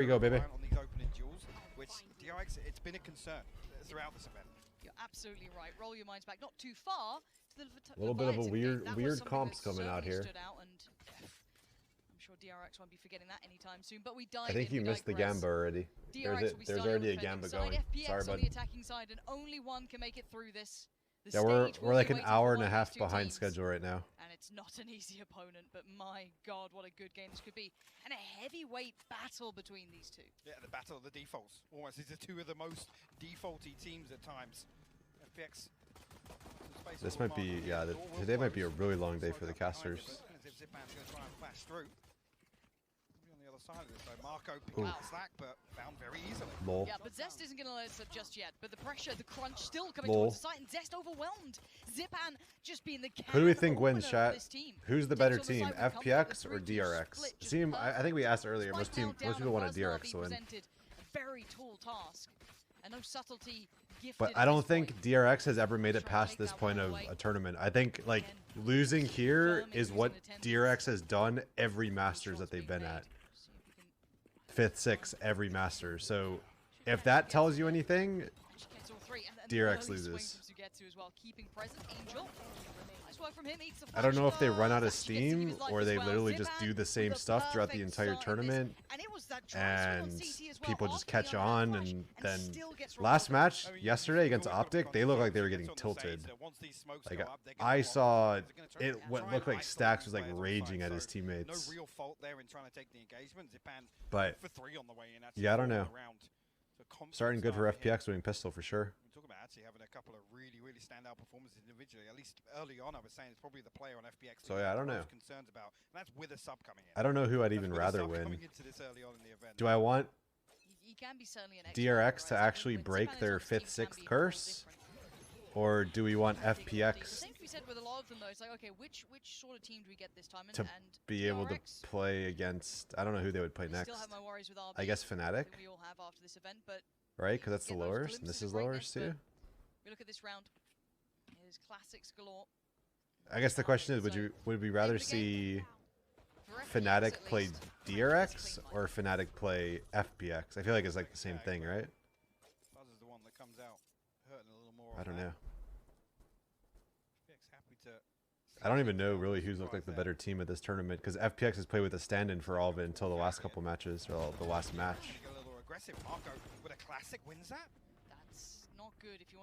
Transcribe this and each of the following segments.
Here you go, baby. On these opening duels, which DRX, it's been a concern throughout this event. You're absolutely right. Roll your minds back, not too far. To a little bit of a weird comps coming out here. And I'm sure DRX won't be forgetting that anytime soon. But we dive I think you missed the Gamba already. There's already a Gamba going. FPX Sorry, bud. on the attacking side, and only one can make it through this. Yeah, we're like an hour and a half behind schedule right now. And it's not an easy opponent, but my god, what a good game this could be. And a heavyweight battle between these two. Yeah, the battle of the defaults. Almost, these are two of the most defaulty teams at times. FPX. This might be, yeah, today might be a really long day for the casters. Zipan's going to try and flash through. On the other side of this, though, Marco picking up slack, but found very easily. Lol. Yeah, but Zest isn't going to let us up just yet. But the pressure, the crunch still coming towards the site, and Zest overwhelmed. Zipan just being the Who do we think wins, chat? Who's the better team, FPX or DRX? I think we asked earlier, most people want a DRX to win. A very tall task. And no subtlety gifted. But I don't think DRX has ever made it past this point of a tournament. I think like losing here is what DRX has done every Masters that they've been at. 5th, 6th, every Masters. So if that tells you anything, DRX loses. I don't know if they run out of steam or they literally just do the same stuff throughout the entire tournament and people just catch on. And then last match yesterday against Optic, they looked like they were getting tilted. Like I saw it, what looked like Stax was like raging at his teammates. But yeah, I don't know. Starting good for FPX doing pistol for sure. We talk about actually having a couple of really standout performances individually. At least early on, I was saying it's probably the player on FPX. So yeah, I don't know. Concerns about, and that's with a sub coming in. I don't know who I'd even rather win. Do I want DRX to actually break their 5th, 6th curse? Or do we want FPX to be able to play against, I don't know who they would play next. I guess Fnatic, right? Because that's the lowers, and this is lowers too. We look at this round. It is classics galore. I guess the question is, would we rather see Fnatic play DRX or Fnatic play FPX? I feel like it's like the same thing, right? I don't know. I don't even know really who's looked like the better team at this tournament because FPX has played with a stand-in for all of it until the last couple matches, or the last match.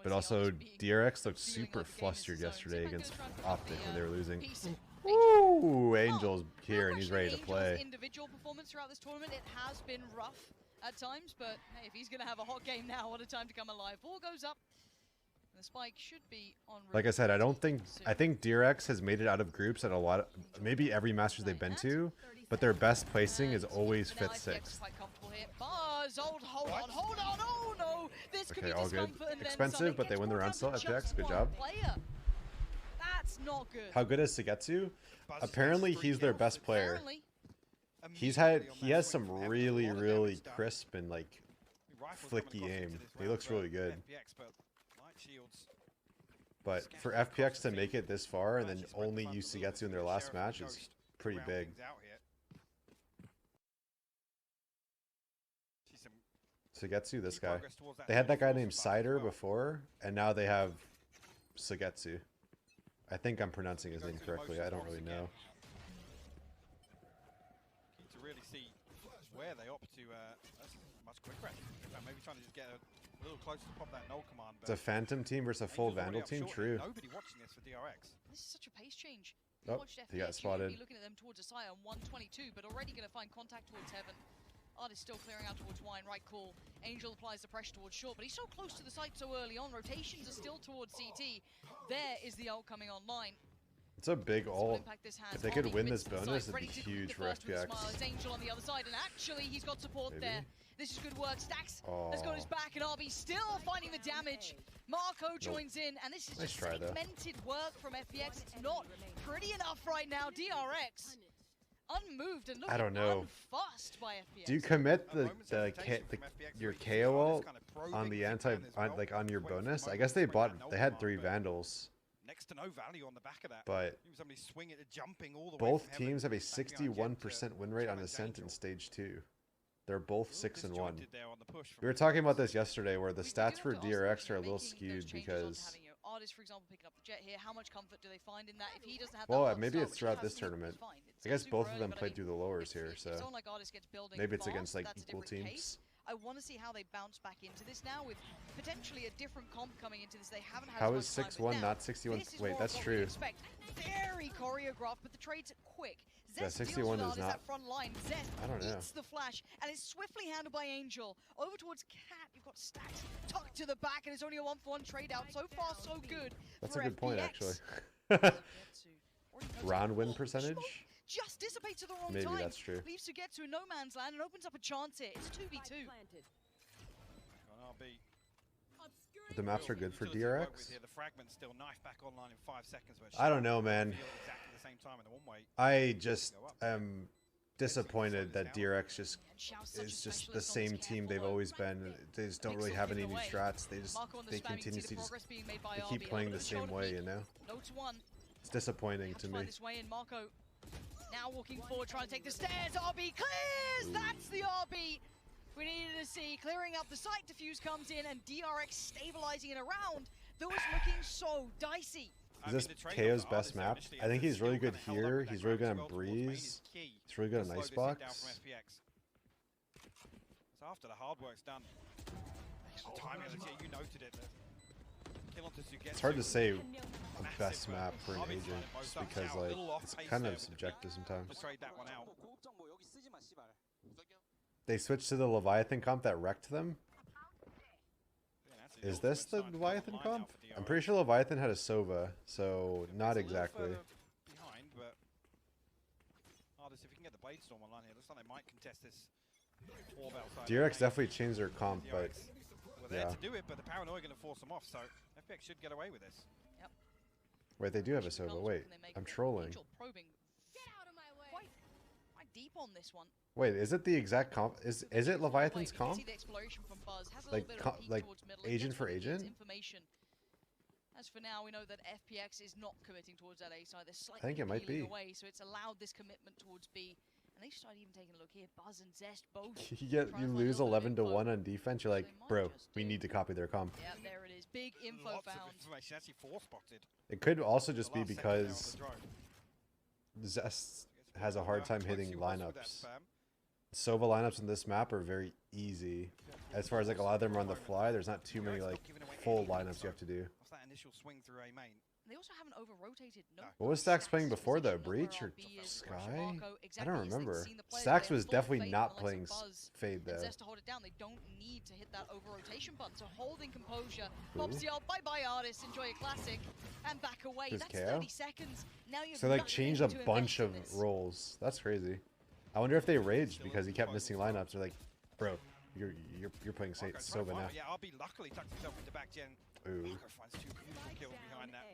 But also, DRX looked super flustered yesterday against Optic when they were losing. Ooh, Angel's here and he's ready to play. Individual performance throughout this tournament, it has been rough at times, but hey, if he's going to have a hot game now, what a time to come alive. Ball goes up. The spike should be on. Like I said, I think DRX has made it out of groups at a lot of, maybe every Masters they've been to, but their best placing is always 5th, 6th. Hold on, oh no! This could Okay, be all good. Expensive, but they win the round still. FPX, good job. That's not good. How good is Sugetsu? Apparently, he's their best player. He has some really crisp and like flicky aim. He looks really good. But for FPX to make it this far and then only use Sugetsu in their last match is pretty big. Sugetsu, this guy. They had that guy named Cider before, and now they have Sugetsu. I think I'm pronouncing his name correctly. I don't really know. To really see where they opt to much quicker. Maybe trying to just get a little closer to pop that null command. It's a Phantom team versus a full Vandal team. True. Nobody watching this for DRX. This is such a pace change. Oh, he got spotted. Looking at them towards Asai on 122, but already going to find contact towards Heaven. Art is still clearing out towards Wine. Right call. Angel applies the pressure towards Short, but he's so close to the site so early on. Rotations are still towards CT. There is the ult coming online. It's a big ult. If they could win this bonus, it'd be huge for FPX. Angel on the other side, and actually he's got support there. This is good work. Stax has got his back, and RB still finding the damage. Marco joins in, and this is just segmented work from FPX. It's not pretty enough right now. DRX unmoved and looking unfussed by FPX. Do you commit your KO ult on the on your bonus? I guess they had 3 Vandals. Next to no value on the back of that. But jumping all the both teams have a 61% win rate on Ascent in stage 2. They're both 6 and 1. Disjointed there on the push from We were talking about this yesterday, where the stats for DRX are a little skewed because. Artists, for example, picking up the jet here. How much comfort do they find in that? If he doesn't have Well, that maybe start, it's which he throughout has, this it's tournament. fine. It's I guess super both of early, them but I played mean, through the lowers if here, so someone like Artist gets building maybe it's fast, against like that's a equal different teams. case. I want to see how they bounce back into this now with potentially a different comp coming into this. They haven't had How as is much time 6-1 with. not 61? This is Wait, more that's of what true. we'd expect. Very choreographed, but the trades are quick. Yeah, Zest 61 deals is with not. that front line. Zest I don't know. eats the flash and is swiftly handled by Angel. Over towards Cat, you've got Stacks tucked to the back, and it's only a 1-for-1 trade out. So far, so good. That's for a good point, FPX. actually. Round win percentage? Just dissipates at the wrong Maybe time. that's true. Leaves to get to a no man's land and opens up a chance here. It's a 2v2. on RB. The maps are good for Utility work with DRX. here. The fragment's still knife back online in 5 seconds. But I don't know, man. exactly the same time in the one-way. I just am disappointed that DRX just is just the same team they've always been. They just don't really have any new strats. They continuously just they keep playing the same way, you know? It's disappointing to me. Marco now walking forward, trying to take the stairs. RB clears. That's the RB we needed to see. Clearing up the site diffuse comes in, and DRX stabilizing it around. That was looking so dicey. Is this KO's best map? I think he's really good here. He's really good on Breeze. He's really good on Icebox. So after the hard work's done, timing, you noted it. It's hard to say a best map for an agent, just because like it's kind of subjective sometimes. They switched to the Leviathan comp that wrecked them. Is this the Leviathan comp? I'm pretty sure Leviathan had a Sova, so not exactly. DRX definitely changed their comp, but they're to do it, but the paranoia going to force them off, so FPX should get away with this. Yep. Wait, they do have a Sova. Wait, I'm trolling. Quite deep on this one. Wait, is it the exact comp? Is it Leviathan's comp? Like agent for agent? As for now, we know that FPX is not committing towards that A side. They're slightly I think it might be. away, so it's allowed this commitment towards B. And they started even taking a look here. Buzz and Zest both. You lose 11-1 on defense. You're like, bro, we need to copy their comp. Yeah, there it is. Big info found. Actually 4 spotted. It could also just be because Zest has a hard time hitting lineups. Sova lineups in this map are very easy. As far as like a lot of them are on the fly, there's not too many like full lineups you have to do. What's that initial swing through A main? They also haven't over-rotated. No. What was Stax playing before though? Breach or Sky? I don't remember. Stax was definitely not playing Fade though. To hold it down, they don't need to hit that over-rotation button. So holding composure. Pops the ult. Bye-bye, artist. Enjoy your classic. And back away. That's 30 seconds. Now you've so like changed a bunch of roles. That's crazy. I wonder if they raged because he kept missing lineups. They're like, bro, you're playing Sova now. Yeah, RB luckily tucked himself into back gen. Ooh. Finds 2 crucial kills behind that.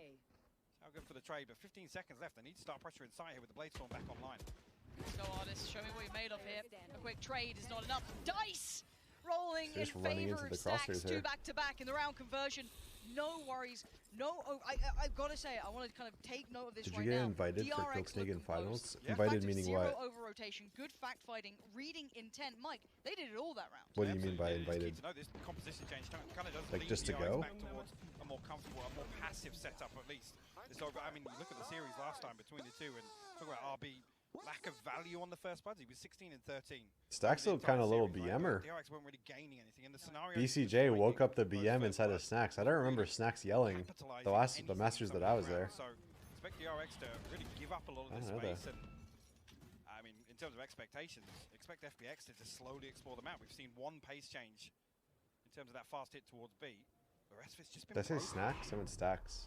How good for the trade, but 15 seconds left. They need to start pressure inside here with the Bladestorm back online. Let's go, artist. Show me what you're made of here. A quick trade is not enough. Dice rolling in favor of Stacks. 2 back-to-back in the round conversion. No worries. No, I've got to say, I want to kind of take note of this right now. Did you get invited for Copenhagen finals? Yeah. Invited meaning what? Over rotation, good fact fighting, reading intent. Mike, they did it all that round. What do you mean by invited? This composition change kind of does like just to go? Back towards a more comfortable, a more passive setup at least. I mean, look at the series last time between the two, and talk about RB lack of value on the first buds. He was 16 and 13. Stack's still kind of a little BMer. DRX weren't really gaining anything in the scenario. BCJ woke up the BM inside of Snacks. I don't remember Snacks yelling the Masters that I was there. So expect DRX to really give up a lot of this space. And I mean, in terms of expectations, expect FPX to just slowly explore the map. We've seen one pace change in terms of that fast hit towards B. The rest of it's just been. Did I say Snacks? I meant Stacks.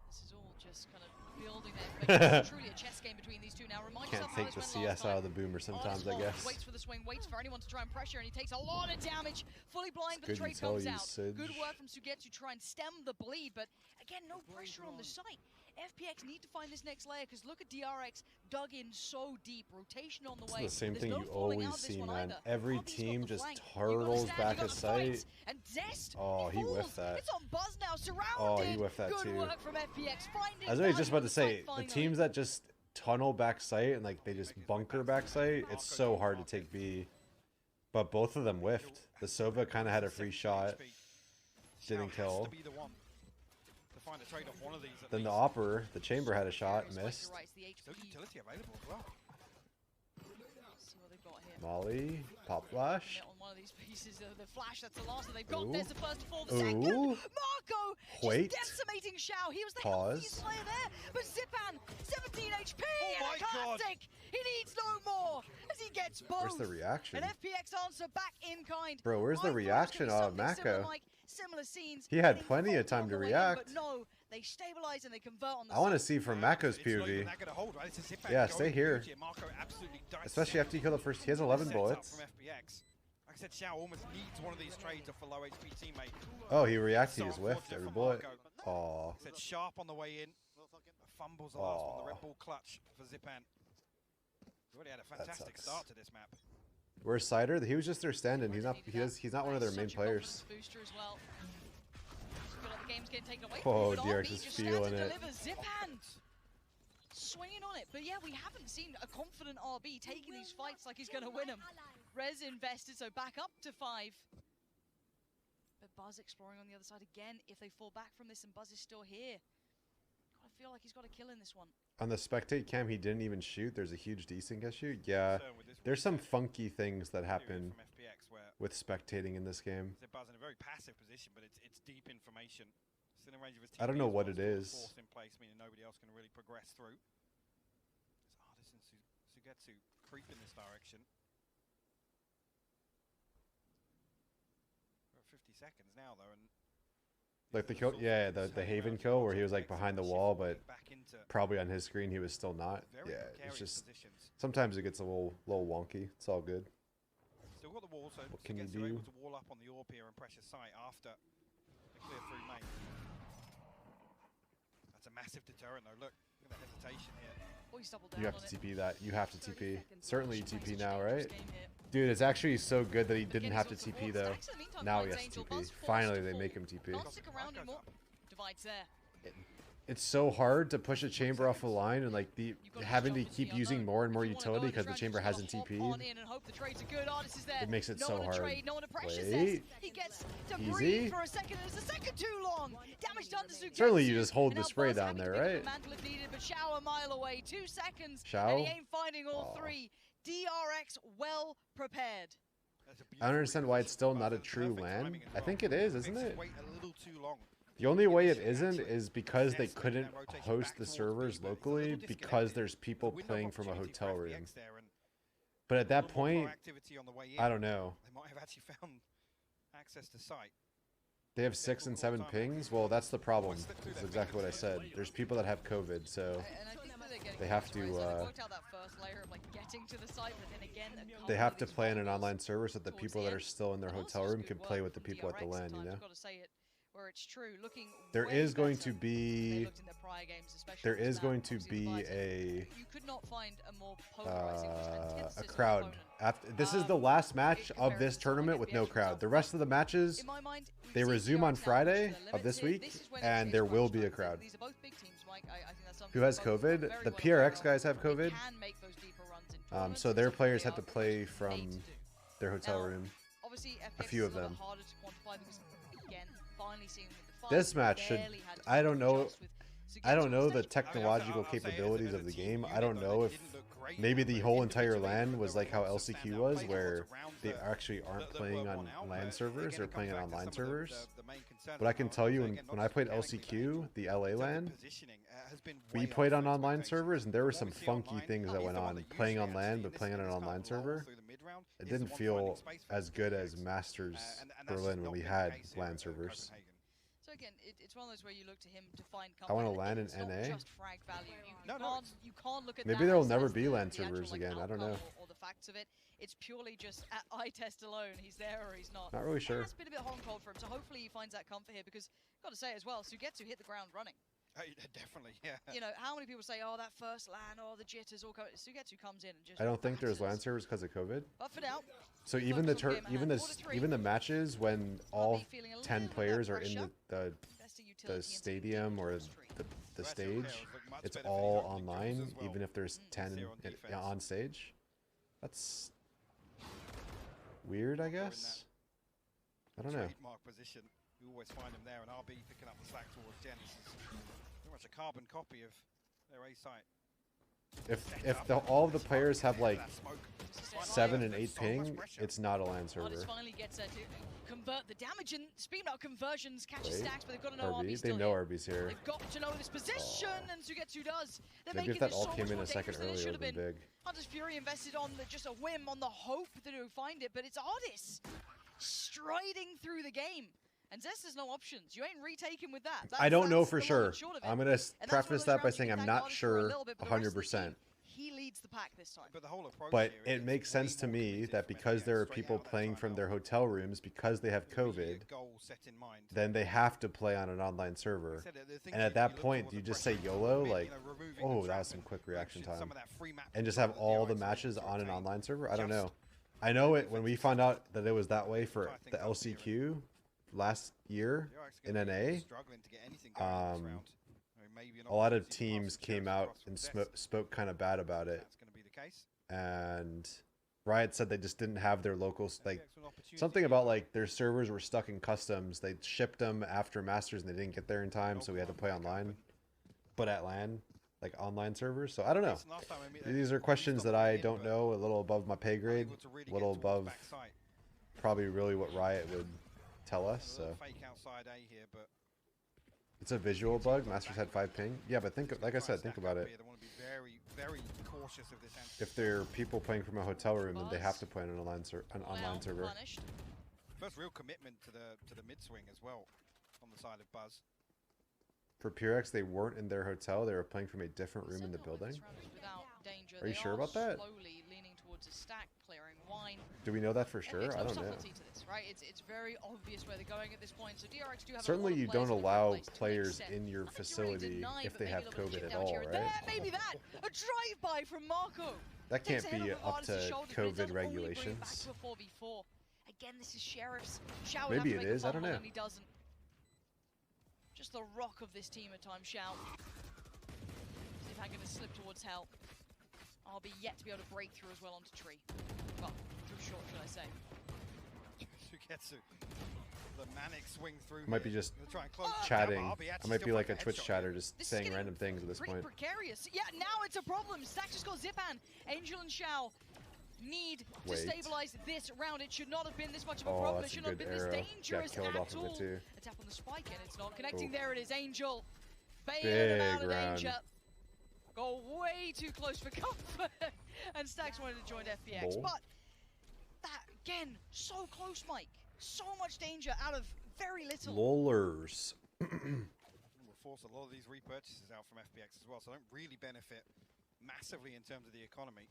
This is all just kind of building their it's truly a chess game between these two now. Can't take the CS out of the boomer sometimes, I guess. Waits for the swing, waits for anyone to try and pressure, and he takes a lot of damage. Fully blind, but the trade comes out. Good work from Suget to try and stem the bleed, but again, no pressure on the site. FPX need to find this next layer, because look at DRX dug in so deep. Rotation on the way. It's the same thing you always see, man. Every team just turtles back a site. And Zest, oh, he whiffed that. It's on Buzz now, surrounded. Oh, he whiffed that Good too. work from FPX. I was really just about to say, the teams that just tunnel back site and like they just bunker back site, it's so hard to take B. But both of them whiffed. The Sova kind of had a free shot. Didn't kill. Then the Opper, the Chamber had a shot, missed. Utility available as well. Molly, pop flash. On one of these pieces, the flash, that's the last that they've got. Ooh. There's the first to fall, the second. Marco Wait. just decimating Xiao. He was the Pause. healthiest player there, but Zipan, 17 HP Oh and a classic. He needs no more as he gets both. Where's the reaction? An FPX answer back in kind. Bro, where's the reaction on Mako? Similar scenes. He had plenty of time to react. But no, they stabilize and they convert on the I want to see from Mako's POV. Yeah, stay here. Especially after you kill the first. He has 11 bullets. Like I said, Xiao almost needs one of these trades off a low HP teammate. Oh, he reacts. He just whiffed every bullet. Aw. Said sharp on the way in. Fumbles the last one. The Red Bull clutch for Zipan. He's already had a fantastic start to this map. Where's Cider? He was just there standing. He's not one of their main players. Oh, DRX is feeling it. Swinging on it, but yeah, we haven't seen a confident RB taking these fights like he's going to win them. Rez invested, so back up to 5. But Buzz exploring on the other side again. If they fall back from this and Buzz is still here, I feel like he's got a kill in this one. On the spectate cam, he didn't even shoot. There's a huge desync issue. Yeah, there's some funky things that happen with spectating in this game. Buzz in a very passive position, but it's deep information. It's in the range of his I don't know what it is. In place, meaning nobody else can really progress through. It's Artis and Sugetsu creep in this direction. We're at 50 seconds now, though, and like the kill, yeah, the Haven kill where he was like behind the wall, but probably on his screen he was still not. Yeah, it's just sometimes it gets a little wonky. It's all good. Still got the wall, so what can you do? Able to wall up on the AWP here and pressure site after the clear through main. That's a massive deterrent, though. Look at the hesitation here. You have to TP that. You have to TP. Certainly you TP now, right? Dude, it's actually so good that he didn't have to TP though. Now he has to TP. Finally, they make him TP. It's so hard to push a chamber off a line and like having to keep using more and more utility because the chamber hasn't TP'd. It makes it so hard. Wait. Easy. Certainly you just hold the spray down there, right? Xiao? DRX well prepared. I don't understand why it's still not a true LAN. I think it is, isn't it? The only way it isn't is because they couldn't host the servers locally because there's people playing from a hotel room. But at that point, I don't know. They might have actually found access to site. They have 6 and 7 pings? Well, that's the problem. That's exactly what I said. There's people that have COVID, so they have to they have to play in an online server so that the people that are still in their hotel room can play with the people at the LAN, you know? There is going to be a crowd. This is the last match of this tournament with no crowd. The rest of the matches, they resume on Friday of this week, and there will be a crowd. Who has COVID? The PRX guys have COVID. So their players have to play from their hotel room. A few of them. This match should, I don't know the technological capabilities of the game. I don't know if maybe the whole entire LAN was like how LCQ was, where they actually aren't playing on LAN servers, they're playing on online servers. But I can tell you, when I played LCQ, the LA LAN, we played on online servers, and there were some funky things that went on. Playing on LAN, but playing on an online server, it didn't feel as good as Masters Berlin when we had LAN servers. So again, it's one of those where you look to him to find I want to LAN in NA. You can't look at maybe there will never be LAN servers again. I don't know. Or the facts of it. It's purely just at eye test alone. He's there or he's not. Not really sure. It's been a bit hot and cold for him, so hopefully he finds that comfort here because, got to say as well, Sugetsu hit the ground running. Definitely, yeah. You know, how many people say, oh, that first LAN, oh, the jitters all come. Sugetsu comes in and just. I don't think there's LAN servers because of COVID. But for now. So even the matches when all 10 players are in the stadium or the stage, it's all online, even if there's 10 on stage. weird, I guess. I don't know. Trademark position. We always find them there, and RB picking up the slack towards Gen. This is pretty much a carbon copy of their A site. If all of the players have like 7 and 8 ping, it's not a LAN server. Finally gets there to convert the damage, and speaking about conversions, catches stacks, but they've got to know RB's they know RB's here. They've got to know this position, and Sugetsu does. They're maybe if that all came in a second earlier, would have been big. Hunter's Fury invested on just a whim, on the hope that he'll find it, but it's Artis striding through the game. And Zest has no options. You ain't retaking with that. I don't know for sure. I'm going to preface that by saying I'm not sure 100%. He leads the pack this time. But it makes sense to me that because there are people playing from their hotel rooms because they have COVID, then they have to play on an online server. And at that point, do you just say YOLO? Like, oh, that was some quick reaction time. And just have all the matches on an online server? I don't know. I know it when we found out that it was that way for the LCQ last year in NA. A lot of teams came out and spoke kind of bad about it. And Riot said they just didn't have their locals, like something about like their servers were stuck in customs. They shipped them after Masters and they didn't get there in time, so we had to play online. But at LAN, like online servers. So I don't know. These are questions that I don't know, a little above my pay grade, a little above probably really what Riot would tell us. So it's a visual bug. Masters had 5 ping. Yeah, but like I said, think about it. If there are people playing from a hotel room, then they have to play on an online server. First real commitment to the mid swing as well on the side of Buzz. For PureX, they weren't in their hotel. They were playing from a different room in the building. Are you sure about that? Do we know that for sure? I don't know. Right? It's very obvious where they're going at this point. So DRX do have certainly you don't allow players in your facility if they have COVID at all, right? Maybe that. A drive-by from Marco. That can't be up to COVID regulations. Again, this is Sheriff's. Shao maybe it is. I don't know. He doesn't. Just the rock of this team at times, Shao. See if I'm going to slip towards Hell. I'll be yet to be able to break through as well onto Tree. Well, through short, should I say. Sugetsu. The manic swing through. I might be just chatting. I might be like a Twitch chatter, just saying random things at this point. Precarious. Yeah, now it's a problem. Stax just got Zipan. Angel and Shao need to stabilize this round. It should not have been this much of a problem. It should not have been this dangerous at all. A tap on the spike and it's not connecting. There it is, Angel. Bailing them out of danger. Go way too close for comfort. And Stax wanted to join FPX. But that, again, so close, Mike. So much danger out of very little. Lollers. We'll force a lot of these repurchases out from FPX as well, so don't really benefit massively in terms of the economy.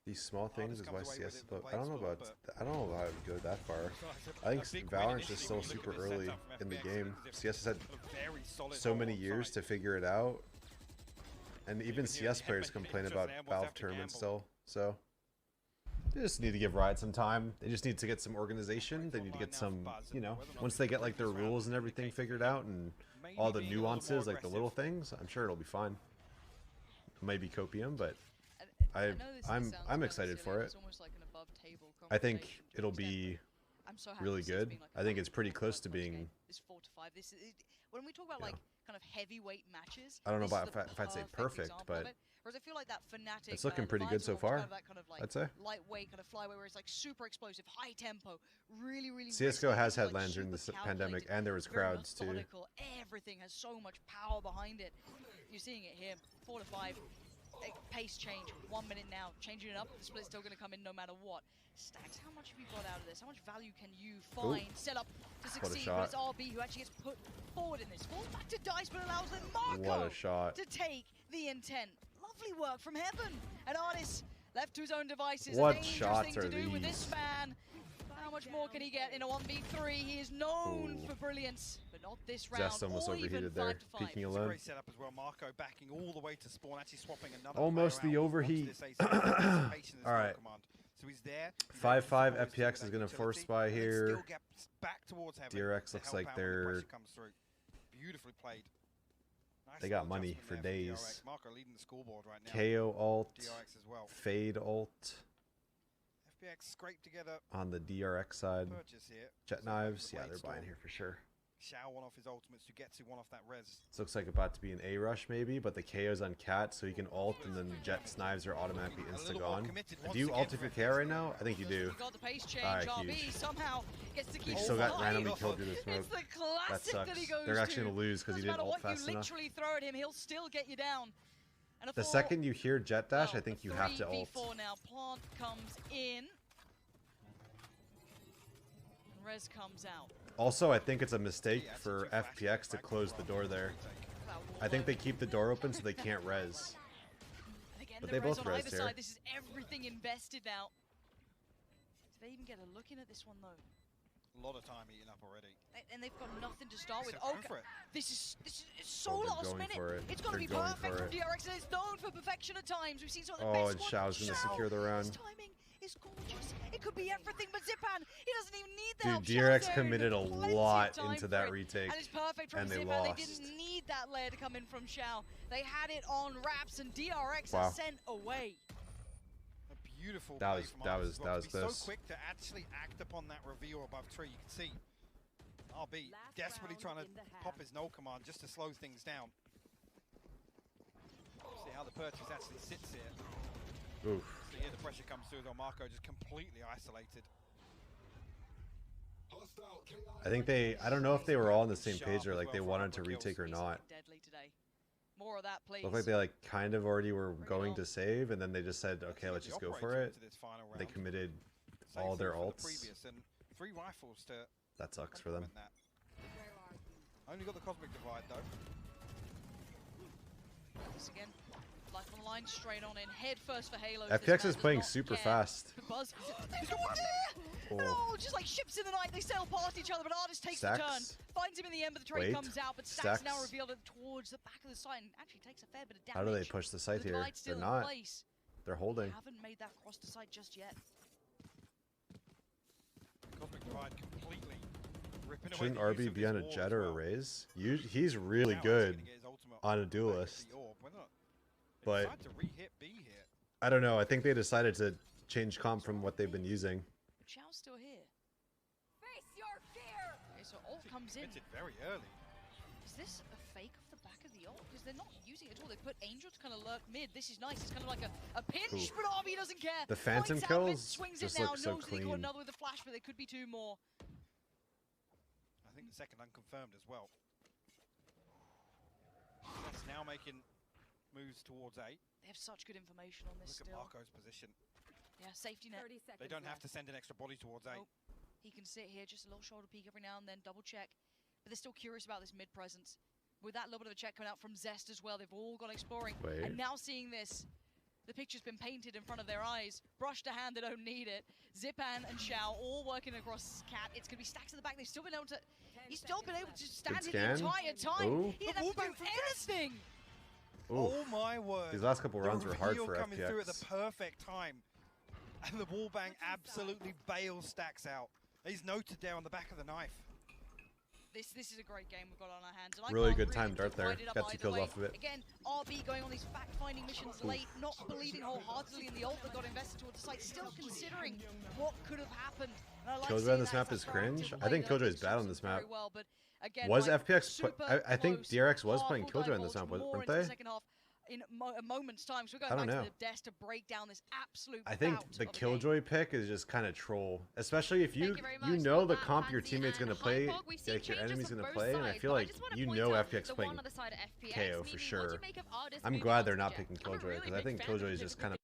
These small things is why CS, but I don't know about how it would go that far. I think Valorant is still super early in the game. CS has had so many years to figure it out, and even CS players complain about Valve tournaments still. So they just need to give Riot some time. They just need to get some organization. They need to get some, you know, once they get like their rules and everything figured out and all the nuances, like the little things, I'm sure it'll be fine. It might be copium, but I'm excited for it. I think it'll be really good. I think it's pretty close to being, when we talk about like kind of heavyweight matches, I don't know about if I'd say perfect, but whereas I feel like that Fnatic, it's looking pretty good so far. I'd say lightweight kind of flyweight where it's like super explosive, high tempo, really CS:GO has had LANs during the pandemic, and there was crowds too. Everything has so much power behind it. You're seeing it here. 4 to 5. Pace change, 1 minute now, changing it up, the split's still going to come in no matter what. Stax, how much have you got out of this? How much value can you find? Set up to succeed, but it's RB who actually gets put forward in this. Falls back to Dice, but allows them Marco to take the intent. Lovely work from Heaven. And Artis left to his own devices. What shots are these? With this man. How much more can he get in a 1v3? He is known for brilliance, but not this round. Zest almost overheated there, peeking alone. Great setup as well. Marco backing all the way to spawn, actually swapping another almost the overheat. All right. So he's there. 5-5 FPX is going to force by here. DRX looks like they're... Beautifully played. They got money for days. Marco leading the scoreboard right now. KO ult, Fade ult. FPX scraped together on the DRX side. purchase here. Jet knives, yeah, they're buying here for sure. Shao one off his ultimates to get to one off that res. This looks like about to be an A rush maybe, but the KO's on Cat, so he can ult, and then Jet's knives are automatically insta gone. Do you ult if you're KO right now? I think you do. Alright, huge. He still got randomly killed through the smoke. That sucks. They're actually gonna lose because he didn't ult fast enough. Throw at him, he'll still get you down. And the second you hear Jet dash, I think you have to ult. Now Plant comes in. Res comes out. Also, I think it's a mistake for FPX to close the door there. I think they keep the door open so they can't res. But they both res here. This is everything invested now. Did they even get a look in at this one though? A lot of time eaten up already. And they've got nothing to start with. Okay. This is so last minute. It's got to be perfect from DRX, and it's known for perfection at times. We've seen some of the best and Shao's going to secure the round. His timing is gorgeous. It could be everything but Zipan. He doesn't even need the help. Dude, DRX committed a lot into that retake. And it's perfect from Zipan. They didn't need that layer to come in from Shao. They had it on wraps, and DRX are sent away. Beautiful that was so quick to actually act upon that reveal above tree. You can see RB desperately trying to pop his null command just to slow things down. See how the purchase actually sits here. Oof. So here the pressure comes through as well. Marco just completely isolated. I think I don't know if they were all on the same page or like they wanted to retake or not. Deadly today. More of that, please. Looked like they like kind of already were going to save, and then they just said, "Okay, let's just go for it." They committed all their ults. And 3 rifles to that sucks for them. Only got the cosmic divide though. This again, life on the line, straight on in, head first for Halo. FPX is playing super fast. Buzz. Oh, just like ships in the night, they sail past each other, but Artist takes the turn. Finds him in the end, but the trade comes out, but Stacks now revealed it towards the back of the site and actually takes a fair bit of damage. How do they push the site here? They're not. They're holding. They haven't made that cross the site just yet. Cosmic divide completely ripping away. Shouldn't RB be on a Jet or a Raze? He's really good on a duelist. But I don't know. I think they decided to change comp from what they've been using. But Shao's still here. Face your fear. Okay, so ult comes in. Very early. Is this a fake of the back of the ult? Because they're not using it at all. They put Angel to kind of lurk mid. This is nice. It's kind of like a pinch, but RB doesn't care. The Phantom kills just look so clean. Got another with a flash, but there could be 2 more. I think the second unconfirmed as well. That's now making moves towards A. They have such good information on this. Look at Marco's position. Yeah, safety net. They don't have to send an extra body towards A. He can sit here, just a little shoulder peek every now and then, double check. But they're still curious about this mid presence. With that little bit of a check coming out from Zest as well, they've all gone exploring. And now seeing this, the picture's been painted in front of their eyes. Brush to hand, they don't need it. Zipan and Shao all working across Cat. It's going to be Stacks in the back. They've still been able to... He's still been able to stand here the entire time. Ooh. He didn't have to do anything. Ooh. Oh my word. These last couple rounds were hard for coming FPX. Through at the perfect time. And the wallbang absolutely bails Stacks out. He's noted there on the back of the knife. This is a great game we've got on our hands. And really good time dart there. Got 2 kills off of it. Again, RB going on these fact-finding missions late, not believing wholeheartedly in the ult that got invested towards the site, still considering what could have happened. Killjoy on this map is cringe. I think Killjoy is bad on this map. Well, but again, was FPX... I think DRX was playing Killjoy on this map, weren't they? In a moment's time, so we're going back to the desk to break down this absolute. I think the Killjoy pick is just kind of troll, especially if you know the comp your teammate's gonna play, like your enemy's gonna play, and I feel like FPX playing KO for sure. I'm glad they're not picking Killjoy because I think Killjoy is just kind of